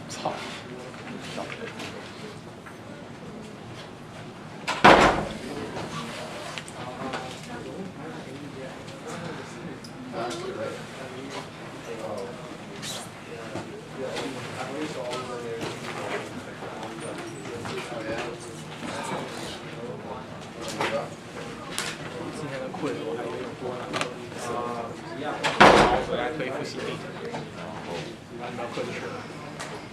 操！今天的困我还有点多呢，回来可以复习地址，然后按照课的是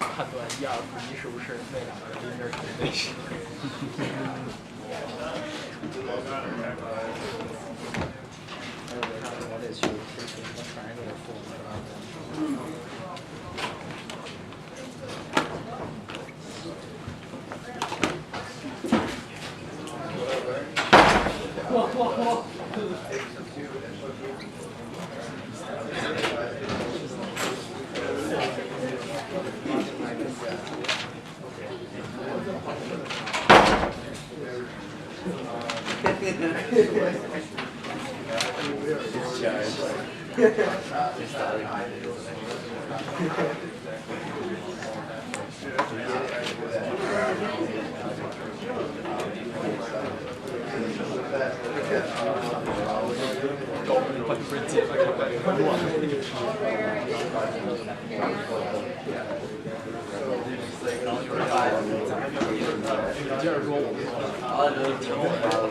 判断1、2、1是不是那两个人应该是同类型。我得去申请和传这个父母。接着说，我们挺好的。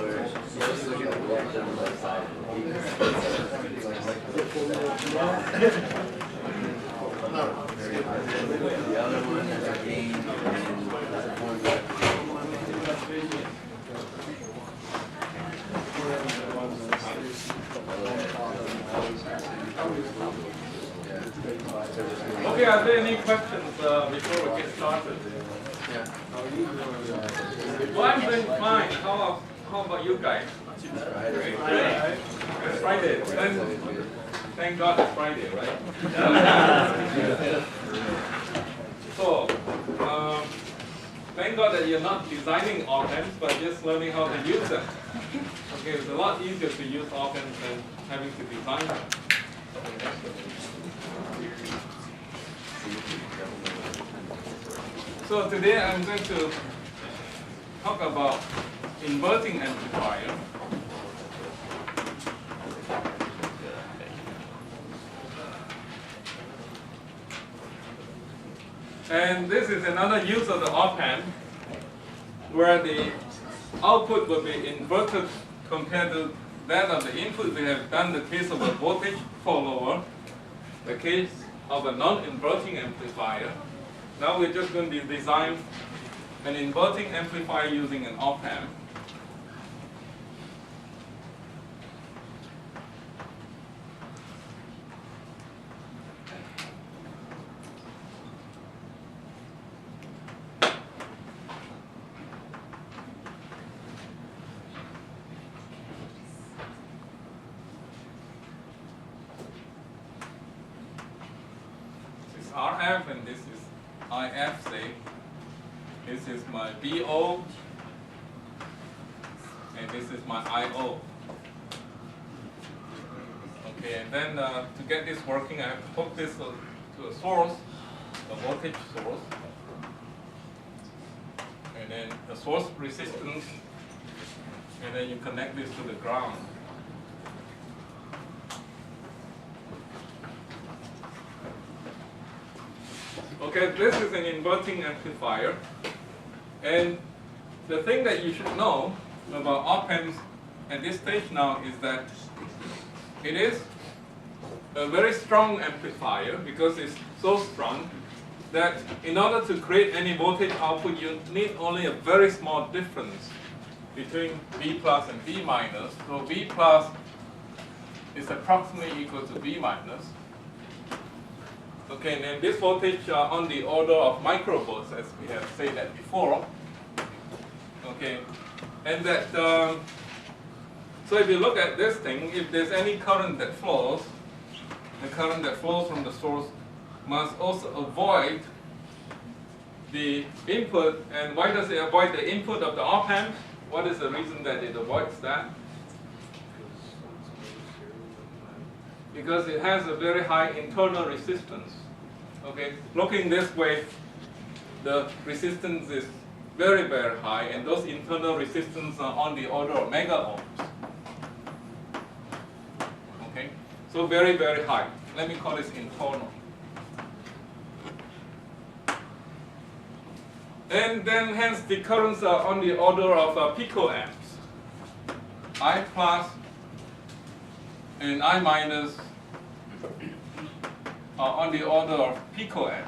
Okay, are there any questions before we get started? Well, I'm doing fine. How about you guys? Great. It's Friday. Thank God it's Friday, right? So, thank God that you're not designing op-amps, but just learning how to use them. Okay, it's a lot easier to use op-amps than having to design them. So today I'm going to talk about inverting amplifier. And this is another use of the op-amp where the output will be inverted compared to that of the input. We have done the case of a voltage follower, the case of a non-inverting amplifier. Now we're just going to design an inverting amplifier using an op-amp. This is RF and this is IF, say. This is my BO, and this is my IO. Okay, and then to get this working, I have to hook this to a source, a voltage source, and then the source resistance, and then you connect this to the ground. Okay, this is an inverting amplifier. And the thing that you should know about op-amps at this stage now is that it is a very strong amplifier because it's so strong that in order to create any voltage output, you need only a very small difference between V plus and V minus. So V plus is approximately equal to V minus. Okay, and then this voltage are on the order of microvolts, as we have said that before. Okay, and that, so if you look at this thing, if there's any current that flows, the current that flows from the source must also avoid the input, and why does it avoid the input of the op-amp? What is the reason that it avoids that? Because it has a very high internal resistance. Okay, looking this way, the resistance is very, very high, and those internal resistance are on the order of mega ohms. Okay, so very, very high. Let me call this internal. And then hence the currents are on the order of picoamps. I plus and I minus are on the order of picoamps.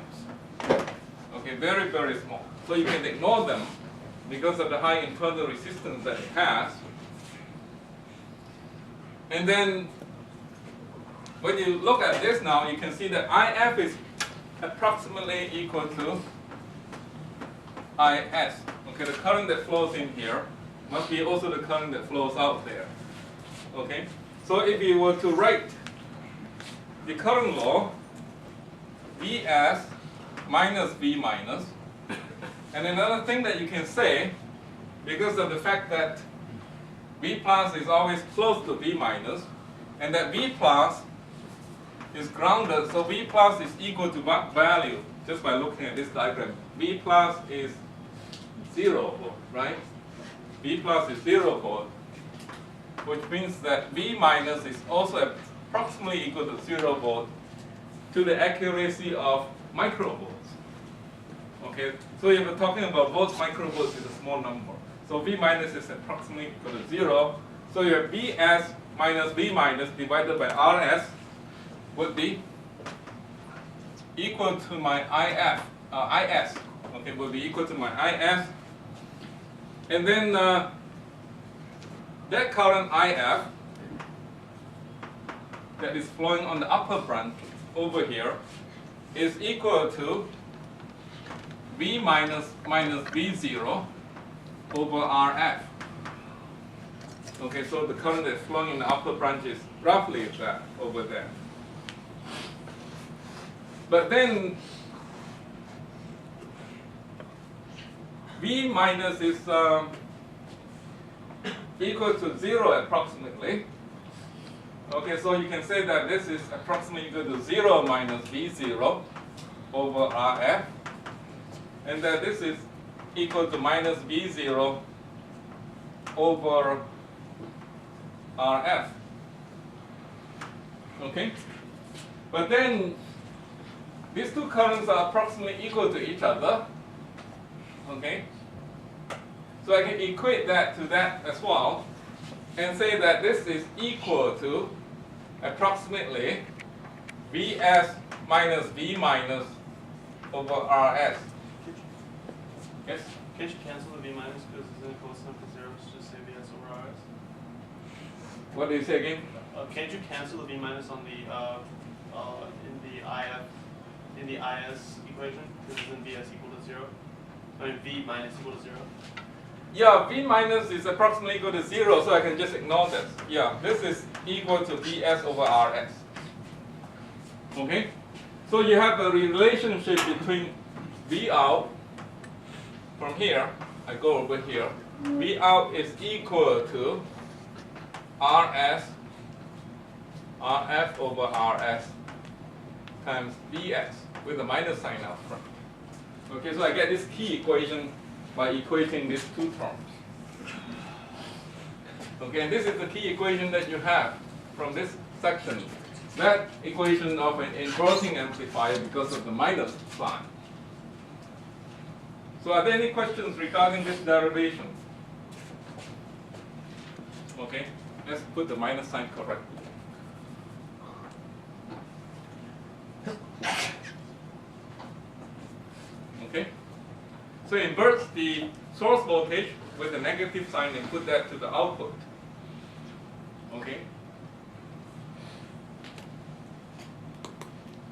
Okay, very, very small. So you can ignore them because of the high internal resistance that it has. And then when you look at this now, you can see that IF is approximately equal to IS. Okay, the current that flows in here must be also the current that flows out there. Okay, so if you were to write the current law, Vs minus V minus, and another thing that you can say, because of the fact that V plus is always close to V minus, and that V plus is grounded, so V plus is equal to what value? Just by looking at this diagram, V plus is 0 volt, right? V plus is 0 volt, which means that V minus is also approximately equal to 0 volt to the accuracy of microvolts. Okay, so if we're talking about volts, microvolts is a small number. So V minus is approximately equal to 0. So your Vs minus V minus divided by Rs would be equal to my Is. Okay, will be equal to my Is. And then that current IF that is flowing on the upper branch over here is equal to V minus V0 over RF. Okay, so the current that's flowing in the upper branch is roughly that over there. But then V minus is equal to 0 approximately. Okay, so you can say that this is approximately equal to 0 minus V0 over RF, and that this is equal to minus V0 over RF. Okay? But then these two currents are approximately equal to each other. Okay? So I can equate that to that as well and say that this is equal to approximately Vs minus V minus over Rs. Yes? Can't you cancel the V minus because it's in constant to 0, so just say Vs over Rs? What do you say again? Can't you cancel the V minus on the in the IS equation because it's in Vs equal to 0? I mean V minus equal to 0. Yeah, V minus is approximately equal to 0, so I can just ignore this. Yeah, this is equal to Vs over Rs. Okay? So you have a relationship between V out from here, I go over here, V out is equal to Rs, Rf over Rs times Vs with a minus sign out front. Okay, so I get this key equation by equating these two terms. Okay, and this is the key equation that you have from this section. That equation of an inverting amplifier because of the minus sign. So are there any questions regarding this derivation? Okay, let's put the minus sign correctly. Okay, so inverts the source voltage with a negative sign and put that to the output. Okay,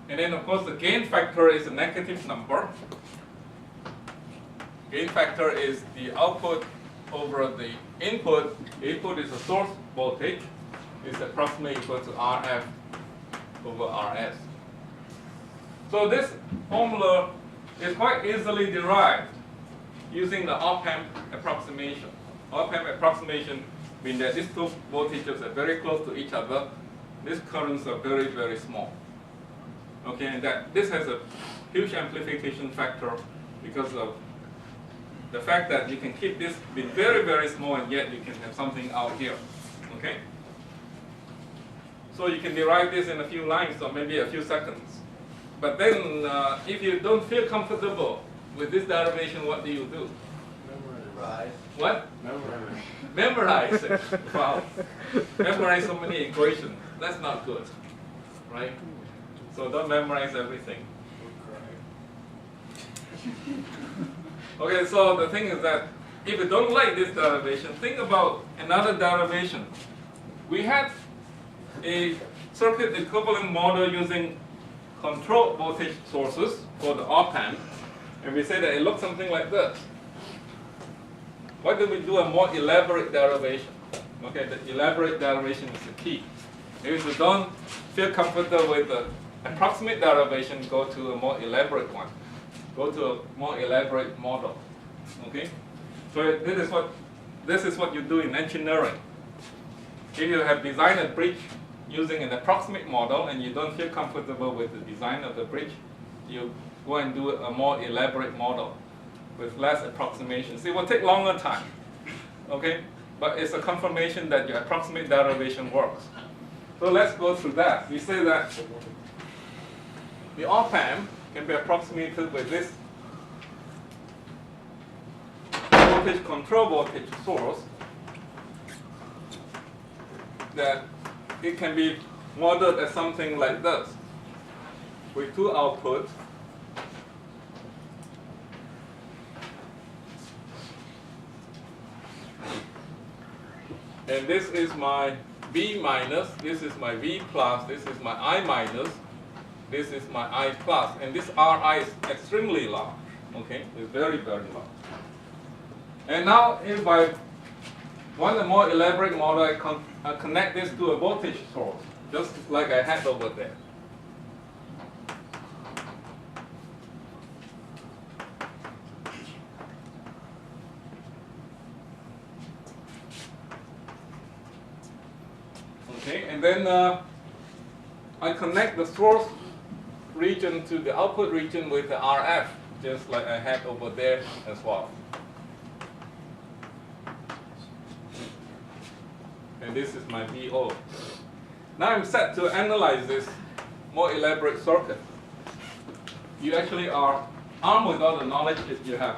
and then of course the gain factor is a negative number. Gain factor is the output over the input. Input is a source voltage. It's approximately equal to Rf over Rs. So this formula is quite easily derived using the op-amp approximation. Op-amp approximation means that these two voltages are very close to each other. These currents are very, very small. Okay, and that this has a huge amplification factor because of the fact that you can keep this being very, very small and yet you can have something out here. Okay? So you can derive this in a few lines or maybe a few seconds. But then if you don't feel comfortable with this derivation, what do you do? Memorize. What? Memorize. Memorize it. Wow. Memorize so many equations. That's not good. Right? So don't memorize everything. Okay, so the thing is that if you don't like this derivation, think about another derivation. We had a circuit equivalent model using control voltage sources for the op-amp, and we say that it looks something like this. Why don't we do a more elaborate derivation? Okay, the elaborate derivation is the key. If you don't feel comfortable with the approximate derivation, go to a more elaborate one. Go to a more elaborate model. Okay? So this is what you do in engineering. If you have designed a bridge using an approximate model and you don't feel comfortable with the design of the bridge, you go and do a more elaborate model with less approximations. It will take longer time. Okay? But it's a confirmation that your approximate derivation works. So let's go through that. We say that the op-amp can be approximated with this voltage control voltage source, that it can be modeled as something like this with two outputs. And this is my V minus, this is my V plus, this is my I minus, this is my I plus, and this Ri is extremely large. Okay, it's very, very large. And now if I want a more elaborate model, I connect this to a voltage source, just like I had over there. Okay, and then I connect the source region to the output region with the RF, just like I had over there as well. And this is my VO. Now I'm set to analyze this more elaborate circuit. You actually are armed with all the knowledge that you have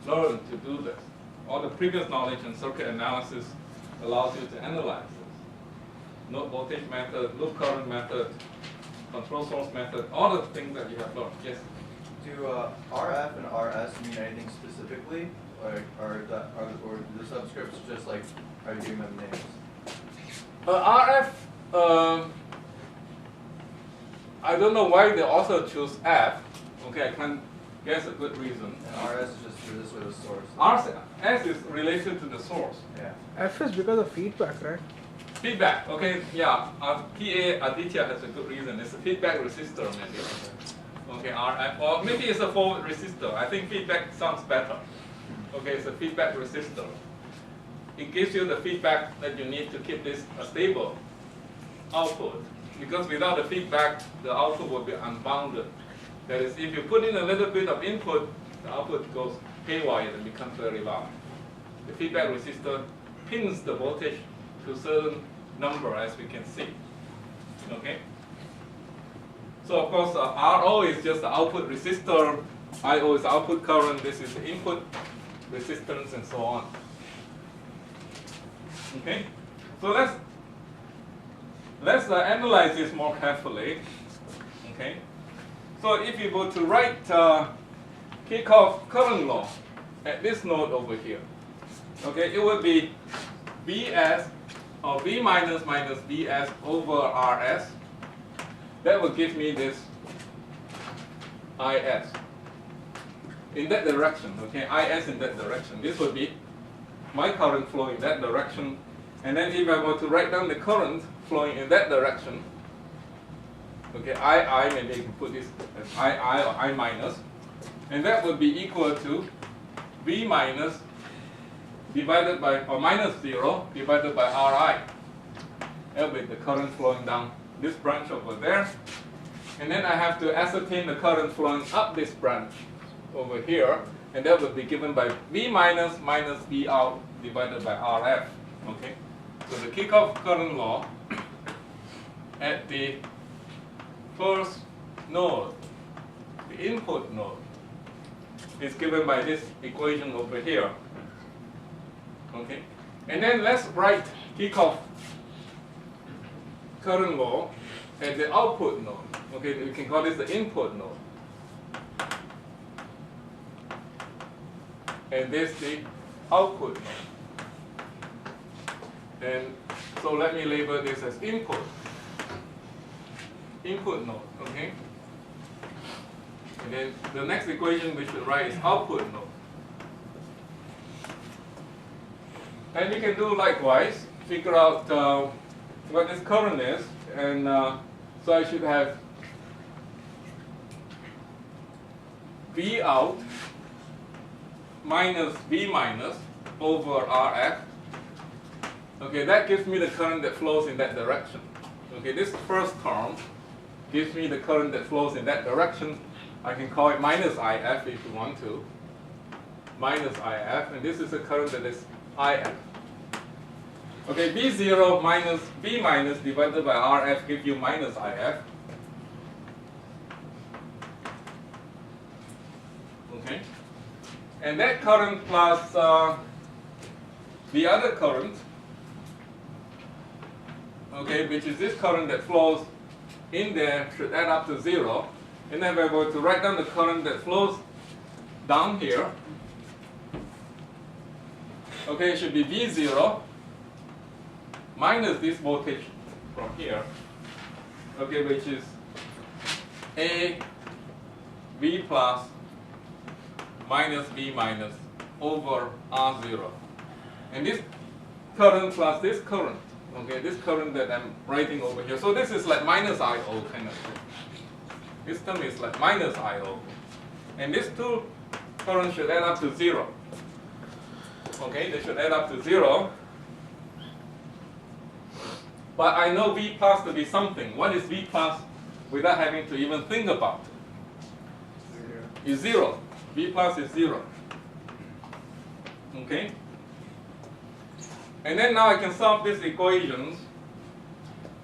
learned to do this. All the previous knowledge in circuit analysis allows you to analyze this. Node voltage method, loop current method, control source method, all the things that you have learned. Yes? Do RF and RS mean anything specifically? Or the subscripts just like, are you giving them names? RF, I don't know why they also choose F. Okay, I can't guess a good reason. And RS is just for this with a source. S is related to the source. Yeah. F is because of feedback, right? Feedback, okay, yeah. PA Aditya has a good reason. It's a feedback resistor, maybe. Okay, RF, or maybe it's a forward resistor. I think feedback sounds better. Okay, it's a feedback resistor. It gives you the feedback that you need to keep this a stable output. Because without the feedback, the output will be unbounded. That is, if you put in a little bit of input, the output goes haywire and becomes very large. The feedback resistor pins the voltage to a certain number, as we can see. Okay? So of course, RO is just the output resistor, IO is output current, this is the input resistance, and so on. Okay? So let's analyze this more carefully. Okay? So if you were to write Kirchhoff current law at this node over here, okay, it would be Vs or V minus minus Vs over Rs. That will give me this Is in that direction. Okay, Is in that direction. This would be my current flowing in that direction. And then if I were to write down the current flowing in that direction, okay, I, maybe I can put this as I or I minus. And that would be equal to V minus divided by, or minus 0 divided by Ri. That would be the current flowing down this branch over there. And then I have to ascertain the current flowing up this branch over here. And that would be given by V minus minus V out divided by Rf. Okay? So the kickoff current law at the first node, the input node, is given by this equation over here. Okay? And then let's write kickoff current law at the output node. Okay, we can call this the input node. And this the output node. And so let me label this as input node, okay? And then the next equation we should write is output node. And we can do likewise, figure out what this current is, and so I should have V out minus V minus over Rf. Okay, that gives me the current that flows in that direction. Okay, this first term gives me the current that flows in that direction. I can call it minus If if you want to. Minus If, and this is the current that is If. Okay, V0 minus V minus divided by Rf gives you minus If. Okay, and that current plus the other current, okay, which is this current that flows in there, should add up to 0. And then we're going to write down the current that flows down here. Okay, it should be V0 minus this voltage from here, okay, which is A V plus minus V minus over R0. And this current plus this current, okay, this current that I'm writing over here. So this is like minus IO kind of thing. This term is like minus IO. And these two currents should add up to 0. Okay, they should add up to 0. But I know V plus to be something. What is V plus without having to even think about it? Is 0. V plus is 0. Okay? And then now I can solve these equations.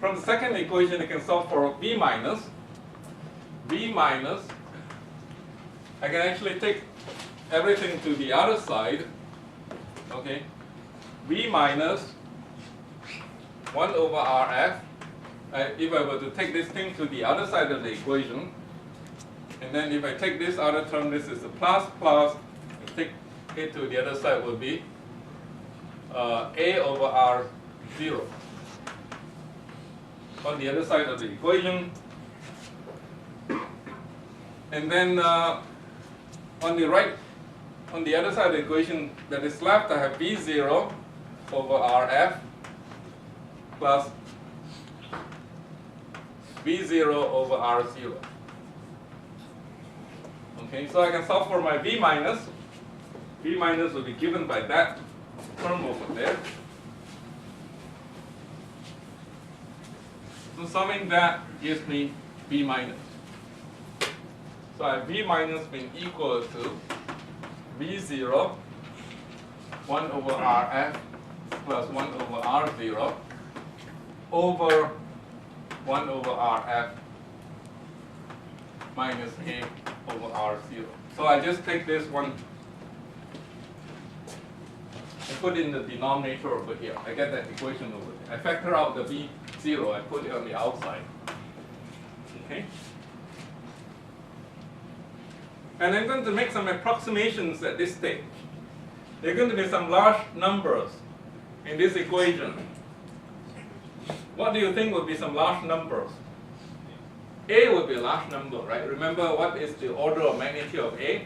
From the second equation, I can solve for V minus. V minus, I can actually take everything to the other side. Okay? V minus 1 over Rf. If I were to take this thing to the other side of the equation, and then if I take this other term, this is a plus, and take it to the other side will be A over R0. On the other side of the equation. And then on the right, on the other side of the equation that is left, I have V0 over Rf plus V0 over R0. Okay, so I can solve for my V minus. V minus will be given by that term over there. So solving that gives me V minus. So I have V minus being equal to V0 1 over Rf plus 1 over R0 over 1 over Rf minus A over R0. So I just take this one and put it in the denominator over here. I get that equation over there. I factor out the V0, I put it on the outside. Okay? And I'm going to make some approximations at this stage. There are going to be some large numbers in this equation. What do you think would be some large numbers? A would be a large number, right? Remember what is the order of magnitude of A?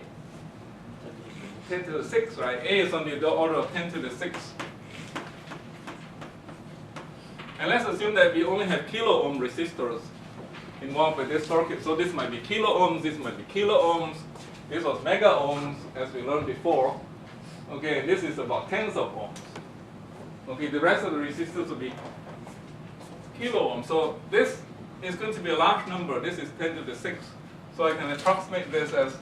10 to the 6, right? A is on the order of 10 to the 6. And let's assume that we only have kilo ohm resistors involved with this circuit. So this might be kilo ohms, this might be kilo ohms, This was mega ohms, as we learned before. Okay, and this is about tens of ohms. Okay, the rest of the resistance will be kilo ohms. So this is going to be a large number. This is 10 to the 6. So I can approximate this as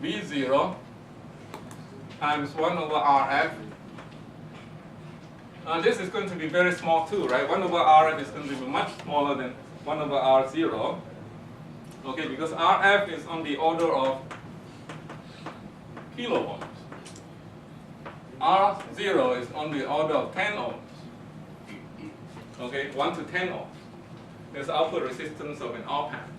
V0 times 1 over Rf. And this is going to be very small too, right? 1 over Rf is going to be much smaller than 1 over R0. Okay, because Rf is on the order of kilo ohms. R0 is on the order of 10 ohms. Okay, 1 to 10 ohms. There's output resistance of an op amp.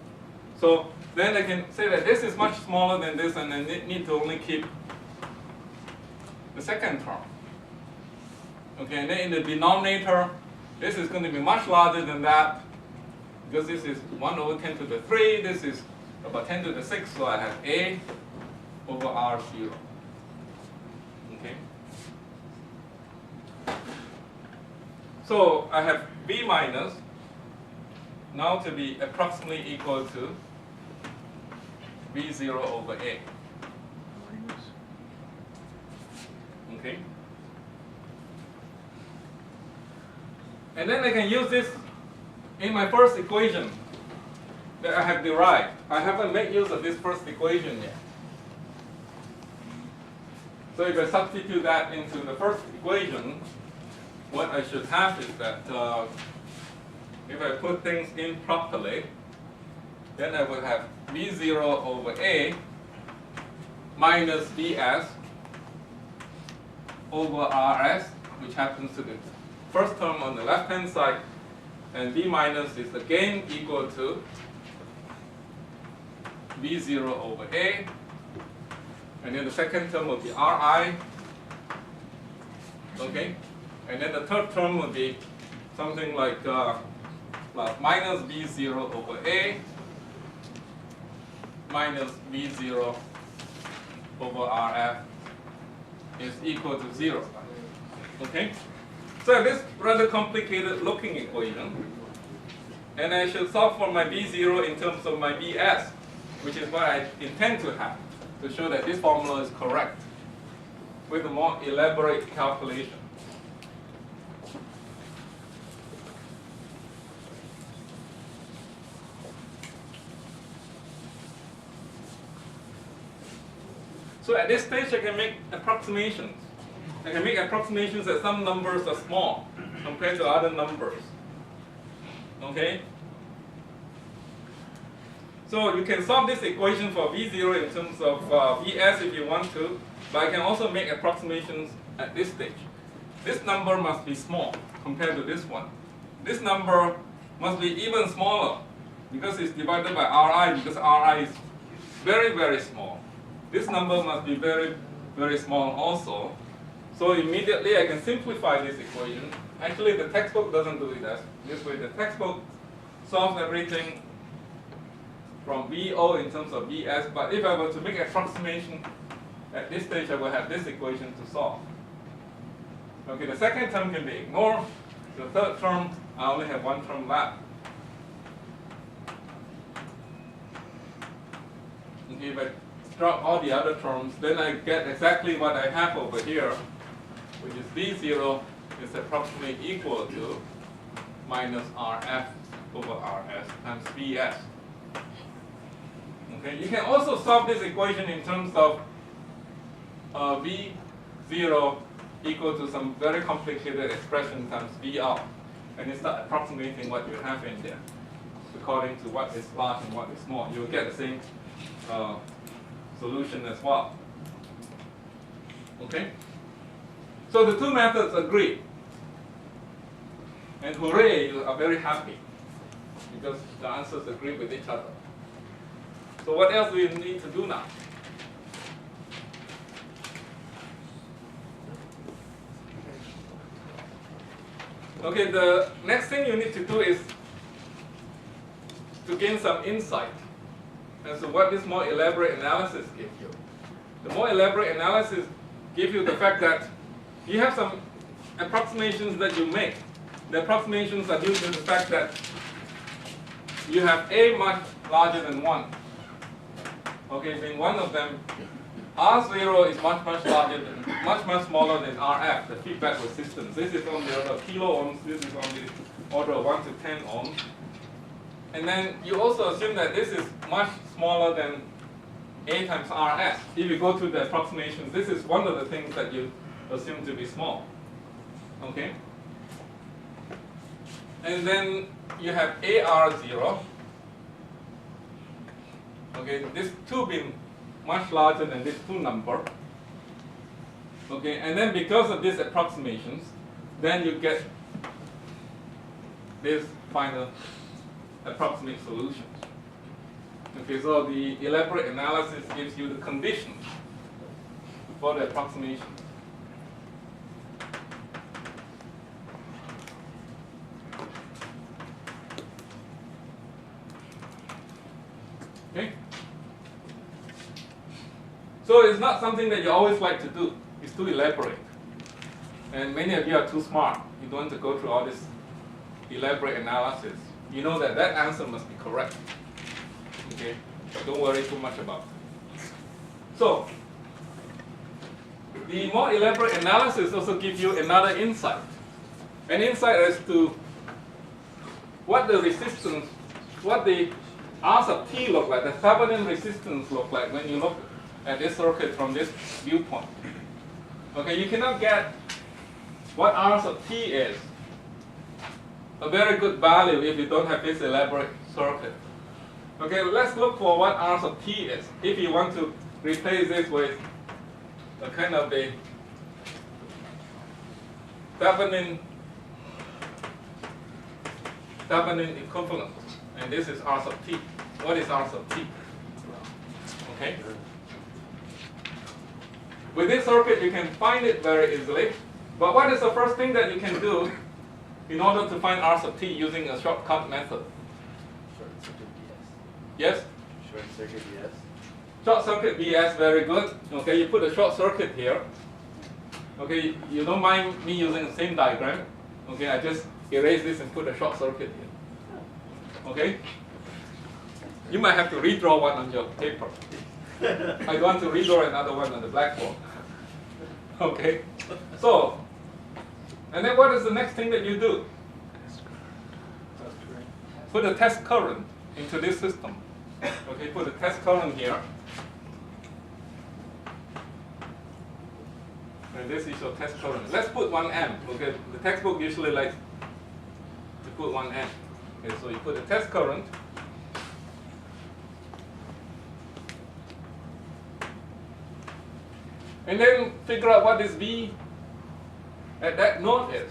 So then I can say that this is much smaller than this, and I need to only keep the second term. Okay, and then in the denominator, this is going to be much larger than that, because this is 1 over 10 to the 3, this is about 10 to the 6, so I have A over R0. Okay. So I have B minus now to be approximately equal to V0 over A. Okay. And then I can use this in my first equation that I have derived. I haven't made use of this first equation yet. So if I substitute that into the first equation, what I should have is that if I put things in properly, then I will have V0 over A minus Vs over Rs, which happens to be the first term on the left-hand side, and V minus is again equal to V0 over A, and then the second term will be Ri, okay, and then the third term will be something like minus V0 over A minus V0 over Rf is equal to 0. Okay? So this rather complicated looking equation, and I should solve for my V0 in terms of my Vs, which is what I intend to have, to show that this formula is correct with a more elaborate calculation. So at this stage, I can make approximations. I can make approximations that some numbers are small compared to other numbers. Okay? So you can solve this equation for V0 in terms of Vs if you want to, but I can also make approximations at this stage. This number must be small compared to this one. This number must be even smaller because it's divided by Ri, because Ri is very, very small. This number must be very, very small also. So immediately I can simplify this equation. Actually, the textbook doesn't do it this way. The textbook solves everything from VO in terms of Vs, but if I were to make approximation at this stage, I will have this equation to solve. Okay, the second term can be ignored. The third term, I only have one term left. Okay, if I drop all the other terms, then I get exactly what I have over here, which is V0 is approximately equal to minus Rf over Rs times Vs. Okay, you can also solve this equation in terms of V0 equal to some very complicated expression times V out, and you start approximating what you have in there according to what is large and what is small. You'll get the same solution as well. Okay? So the two methods agree. And hooray, you are very happy because the answers agree with each other. So what else do we need to do now? Okay, the next thing you need to do is to gain some insight as to what this more elaborate analysis gives you. The more elaborate analysis gives you the fact that you have some approximations that you make. The approximations are due to the fact that you have A much larger than 1. Okay, being one of them, R0 is much larger than, much smaller than RF, the feedback resistance. This is on the order of kilo ohms, this is on the order of 1 to 10 ohms. And then you also assume that this is much smaller than A times RS. If you go to the approximations, this is one of the things that you assume to be small. Okay? And then you have AR0. Okay, this 2 being much larger than this 2 number. Okay, and then because of these approximations, then you get this final approximate solutions. Okay, so the elaborate analysis gives you the conditions for the approximation. Okay? So it's not something that you always like to do. It's too elaborate. And many of you are too smart. You don't want to go through all this elaborate analysis. You know that that answer must be correct. Okay? Don't worry too much about it. So, the more elaborate analysis also gives you another insight. An insight as to what the resistance, what the R sub T look like, the Thevenin resistance look like when you look at this circuit from this viewpoint. Okay, you cannot get what R sub T is a very good value if you don't have this elaborate circuit. Okay, let's look for what R sub T is. If you want to replace this with a kind of a Thevenin equivalent, and this is R sub T. What is R sub T? Okay. With this circuit, you can find it very easily. But what is the first thing that you can do in order to find R sub T using a shortcut method? Short circuit BS. Yes? Short circuit BS. Short circuit BS, very good. Okay, you put a short circuit here. Okay, you don't mind me using the same diagram. Okay, I just erase this and put a short circuit here. Okay? You might have to redraw one on your paper. I want to redraw another one on the blackboard. Okay? So, and then what is the next thing that you do? Put a test current into this system. Okay, put a test current here. And this is your test current. Let's put 1 amp. Okay, the textbook usually likes to put 1 amp. Okay, so you put a test current. And then figure out what this V at that node is.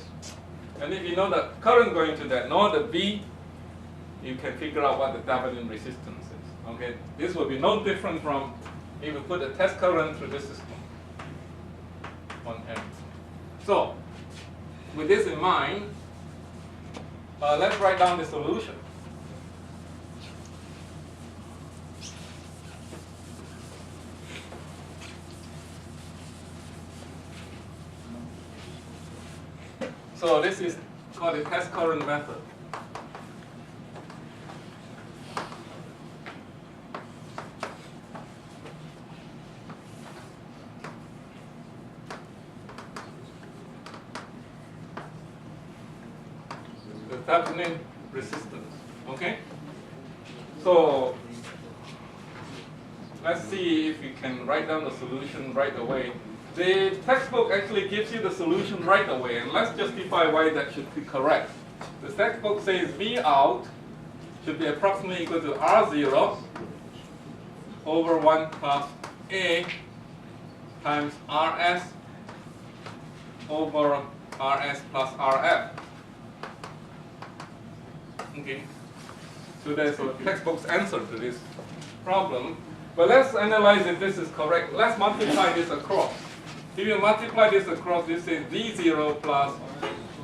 And if you know the current going to that node, the V, you can figure out what the Thevenin resistance is. Okay, this will be no different from if you put a test current through this system. 1 amp. So, with this in mind, let's write down the solution. So this is called the test current method. The Thevenin resistance. Okay? So let's see if we can write down the solution right away. The textbook actually gives you the solution right away, and let's justify why that should be correct. The textbook says V out should be approximately equal to R0 over 1 plus A times RS over RS plus RF. Okay, so that's the textbook's answer to this problem. But let's analyze if this is correct. Let's multiply this across. If you multiply this across, this is V0 plus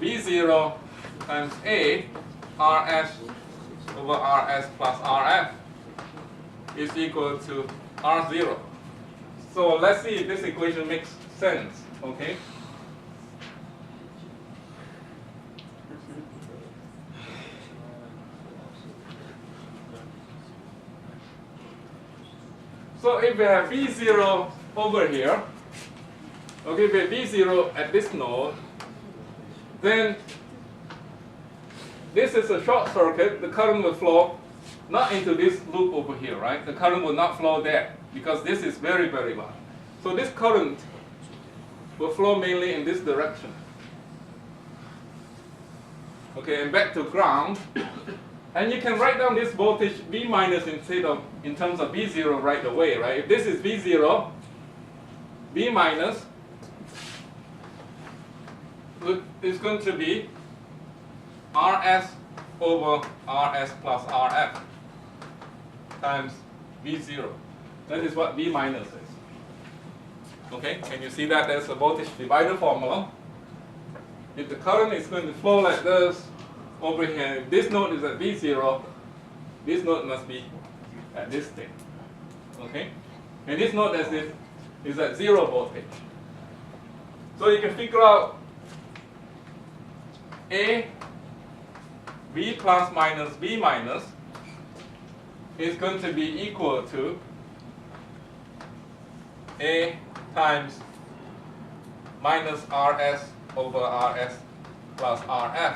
V0 times A RS over RS plus RF is equal to R0. So let's see if this equation makes sense. Okay. So if we have V0 over here, okay, we have V0 at this node, then this is a short circuit. The current will flow not into this loop over here, right? The current will not flow there because this is very, very large. So this current will flow mainly in this direction. Okay, and back to ground. And you can write down this voltage V minus instead of in terms of V0 right away, right? If this is V0, V minus is going to be RS over RS plus RF times V0. That is what V minus is. Okay, can you see that there's a voltage divider formula? If the current is going to flow like this over here, if this node is at V0, this node must be at this state. Okay, and this node is at 0 voltage. So you can figure out A V plus minus V minus is going to be equal to A times minus RS over RS plus RF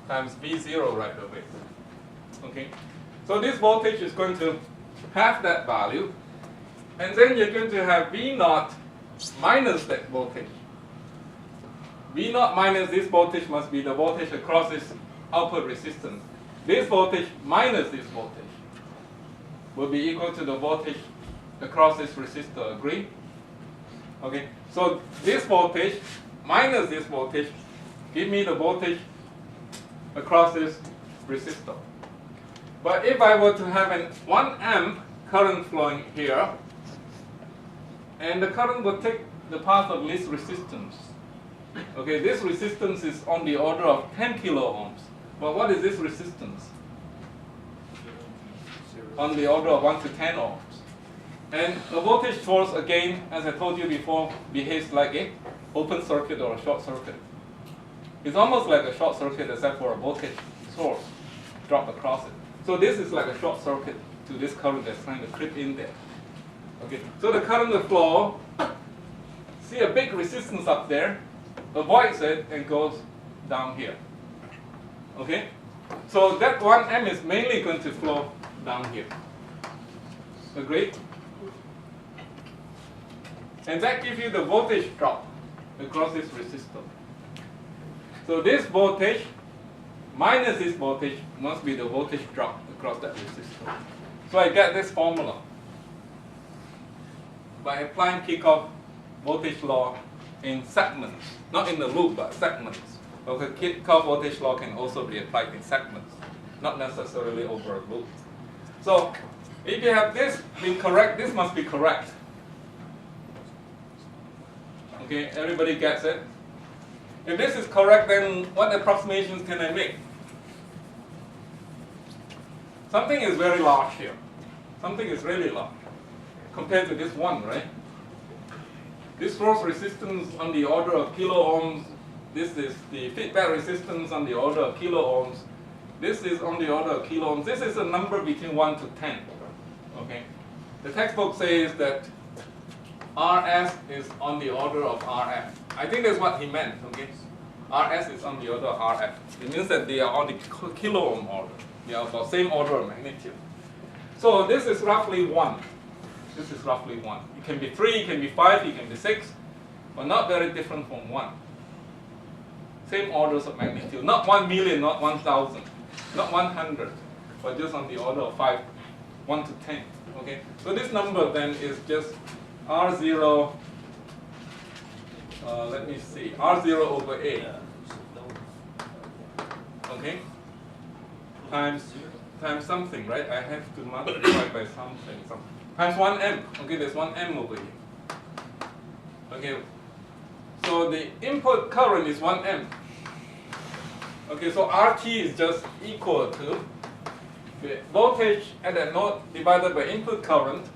times V0 right away. Okay, so this voltage is going to have that value, and then you're going to have V naught minus that voltage. V naught minus this voltage must be the voltage across this output resistance. This voltage minus this voltage will be equal to the voltage across this resistor. Agree? Okay, so this voltage minus this voltage give me the voltage across this resistor. But if I were to have an 1 amp current flowing here, and the current will take the path of this resistance. Okay, this resistance is on the order of 10 kilo ohms. But what is this resistance? On the order of 1 to 10 ohms. And the voltage source, again, as I told you before, behaves like an open circuit or a short circuit. It's almost like a short circuit except for a voltage source drop across it. So this is like a short circuit to this current that's trying to creep in there. Okay, so the current will flow, see a big resistance up there, avoids it and goes down here. Okay, so that 1 amp is mainly going to flow down here. Agreed? And that gives you the voltage drop across this resistor. So this voltage minus this voltage must be the voltage drop across that resistor. So I get this formula by applying Kirchhoff's voltage law in segments, not in the loop, but segments. Okay, Kirchhoff's voltage law can also be applied in segments, not necessarily over a loop. So if you have this being correct, this must be correct. Okay, everybody gets it? If this is correct, then what approximations can I make? Something is very large here. Something is really large compared to this one, right? This source resistance on the order of kilo ohms. This is the feedback resistance on the order of kilo ohms. This is on the order of kilo ohms. This is a number between 1 to 10. Okay? The textbook says that RS is on the order of RF. I think that's what he meant. Okay? RS is on the order of RF. It means that they are on the kilo ohm order. They are about the same order of magnitude. So this is roughly 1. This is roughly 1. It can be 3, it can be 5, it can be 6, but not very different from 1. Same orders of magnitude. Not 1 million, not 1,000, not 100, but just on the order of 5, 1 to 10. Okay? So this number then is just R0, let me see, R0 over A. Okay? Times something, right? I have to multiply by something. Times 1 amp. Okay, there's 1 amp over here. Okay, so the input current is 1 amp. Okay, so RT is just equal to the voltage at that node divided by input current.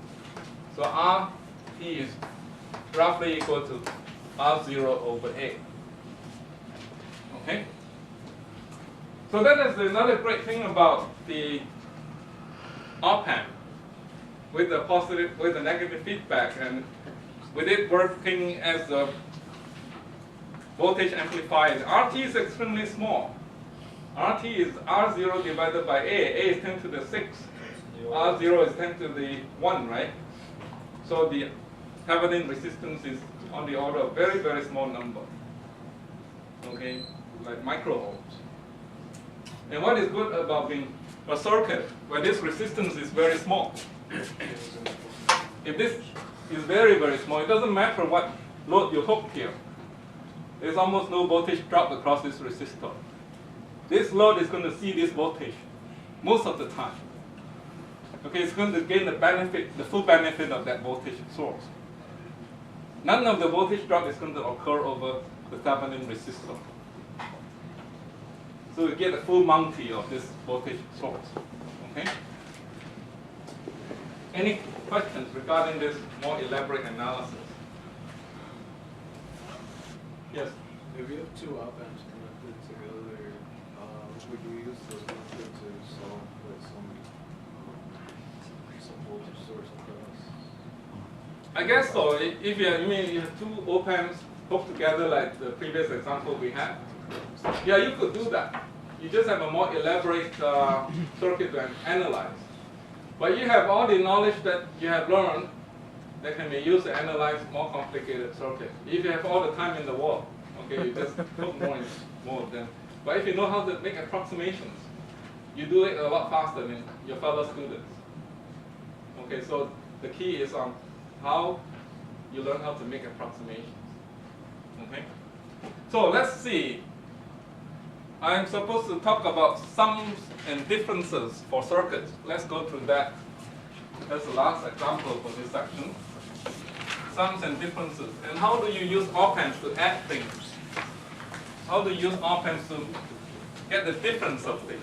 So RT is roughly equal to R0 over A. Okay? So that is another great thing about the op amp. with the positive, with the negative feedback, and with it working as a voltage amplifier. RT is extremely small. RT is R0 divided by A. A is 10 to the 6. R0 is 10 to the 1, right? So the Thevenin resistance is on the order of very, very small number. Okay, like micro-ohms. And what is good about being a circuit where this resistance is very small? If this is very, very small, it doesn't matter what load you hook here. There's almost no voltage drop across this resistor. This load is going to see this voltage most of the time. Okay, it's going to gain the benefit, the full benefit of that voltage source. None of the voltage drop is going to occur over the Thevenin resistor. So you get the full Monty of this voltage source. Okay? Any questions regarding this more elaborate analysis? Yes? If you have two op-amps connected together, would you use the connector to solve with some voltage source across? I guess so. If you have two op-amps hooked together like the previous example we had, yeah, you could do that. You just have a more elaborate circuit to analyze. But you have all the knowledge that you have learned that can be used to analyze more complicated circuits. If you have all the time in the world, okay, you just hook more and more of them. But if you know how to make approximations, you do it a lot faster than your fellow students. Okay, so the key is on how you learn how to make approximations. Okay? So let's see. I'm supposed to talk about sums and differences for circuits. Let's go through that. That's the last example for this section. Sums and differences. And how do you use op-amps to add things? How do you use op-amps to get the difference of things?